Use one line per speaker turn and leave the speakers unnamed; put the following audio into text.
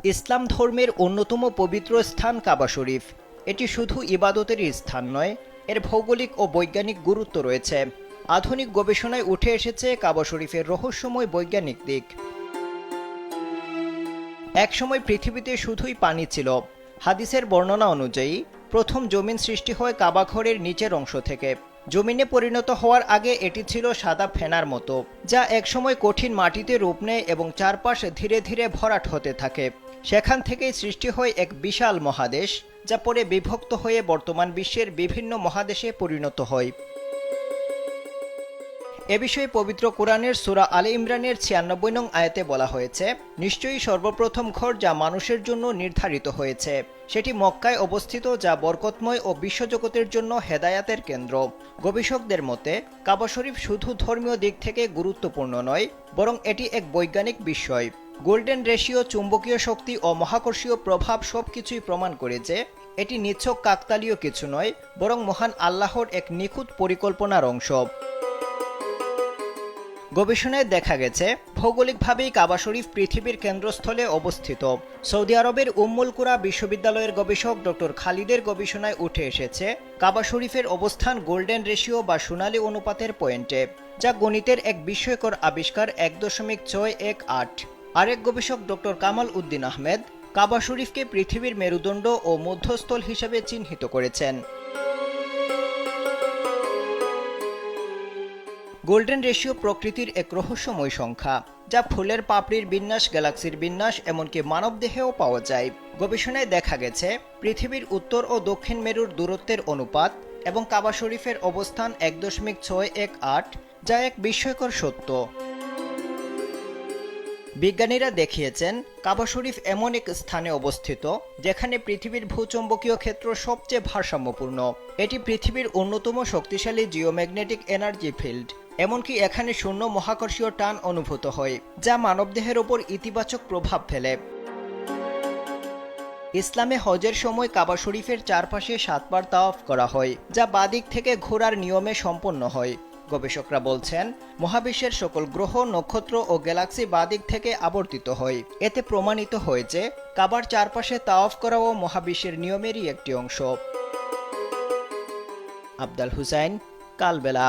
ইসলাম ধর্মের অন্যতম পবিত্র স্থান কাবা শরীফ। এটি শুধু ইবাদতেরই স্থান নয়, এর ভৌগোলিক ও বৈজ্ঞানিক গুরুত্ব রয়েছে। আধুনিক গবেষণায় উঠে এসেছে কাবা শরীফের রহস্যময় বৈজ্ঞানিক দিক। একসময় পৃথিবীতে শুধুই পানি ছিল। হাদিসের বর্ণনা অনুযায়ী প্রথম জমিন সৃষ্টি হয় কাবা ঘরের নিচের অংশ থেকে। জমিনে পরিণত হওয়ার আগে এটি ছিল সাদা ফেনার মতো, যা একসময় কঠিন মাটিতে রূপ নেয় এবং চারপাশ ধীরে ধীরে ভরাট হতে থাকে। সেখান থেকেই সৃষ্টি হয় এক বিশাল মহাদেশ, যা পরে বিভক্ত হয়ে বর্তমান বিশ্বের বিভিন্ন মহাদেশে পরিণত হয়। এ বিষয়ে পবিত্র কোরআনের সূরা আলে ইমরানের ৯৬ নং আয়াতে বলা হয়েছে, নিশ্চয়ই সর্বপ্রথম ঘর যা মানুষের জন্য নির্ধারিত হয়েছে সেটি মক্কায় অবস্থিত, যা বরকতময় ও বিশ্বজগতের জন্য হেদায়াতের কেন্দ্র। গবেষকদের মতে কাবা শরীফ শুধু ধর্মীয় দিক থেকে গুরুত্বপূর্ণ নয়, বরং এটি এক বৈজ্ঞানিক বিষয়। গোল্ডেন রেশিও, চুম্বকীয় শক্তি ও মহাকর্ষীয় প্রভাব সবকিছুই প্রমাণ করে যে এটি নিছক কাকতালীয় কিছু নয়, বরং মহান আল্লাহর এক নিখুঁত পরিকল্পনার অংশ। গবেষণায় দেখা গেছে ভৌগোলিকভাবেই কাবা শরীফ পৃথিবীর কেন্দ্রস্থলে অবস্থিত। সৌদি আরবের উম্মুল কুরা বিশ্ববিদ্যালয়ের গবেষক ডক্টর খালিদের গবেষণায় উঠে এসেছে কাবা শরীফের অবস্থান গোল্ডেন রেশিও বা সোনালী অনুপাতের পয়েন্টে, যা গণিতের এক বিস্ময়কর আবিষ্কার ১.৬১৮। আরেক গবেষক ডক্টর কামাল উদ্দিন আহমেদ কাবা শরীফকে পৃথিবীর মেরুদণ্ড ও মধ্যস্থল হিসেবে চিহ্নিত করেছেন। গোল্ডেন রেশিও প্রকৃতির এক রহস্যময় সংখ্যা, যা ফুলের পাপড়ির বিন্যাস, গ্যালাক্সির বিন্যাস, এমনকি মানবদেহেও পাওয়া যায়। গবেষণায় দেখা গেছে পৃথিবীর উত্তর ও দক্ষিণ মেরুর দূরত্বের অনুপাত এবং কাবা শরীফের অবস্থান ১.৬১৮, যা এক বিস্ময়কর সত্য। বিজ্ঞানীরা দেখিয়েছেন কাবা শরীফ এমন এক স্থানে অবস্থিত যেখানে পৃথিবীর ভূচৌম্বকীয় ক্ষেত্র সবচেয়ে ভারসাম্যপূর্ণ। এটি পৃথিবীর অন্যতম শক্তিশালী জিওম্যাগনেটিক এনার্জি ফিল্ড। এমনকি এখানে শূন্য মহাকর্ষীয় টান অনুভূত হয়, যা মানবদেহের ওপর ইতিবাচক প্রভাব ফেলে। ইসলামে হজের সময় কাবা শরীফের চারপাশে ৭ বার তাওয়াফ করা হয়, যা বাদিক থেকে ঘোরার নিয়মে সম্পন্ন হয়। গবেষকরা বলছেন মহাবিশ্বের সকল গ্রহ, নক্ষত্র ও গ্যালাক্সি বাদিক থেকে আবর্তিত হয়। এতে প্রমাণিত হয় যে কাবার চারপাশে তাওয়াফ করাও মহাবিশ্বের নিয়মেরই একটি অংশ। আফদাল হুসাইন, কালবেলা।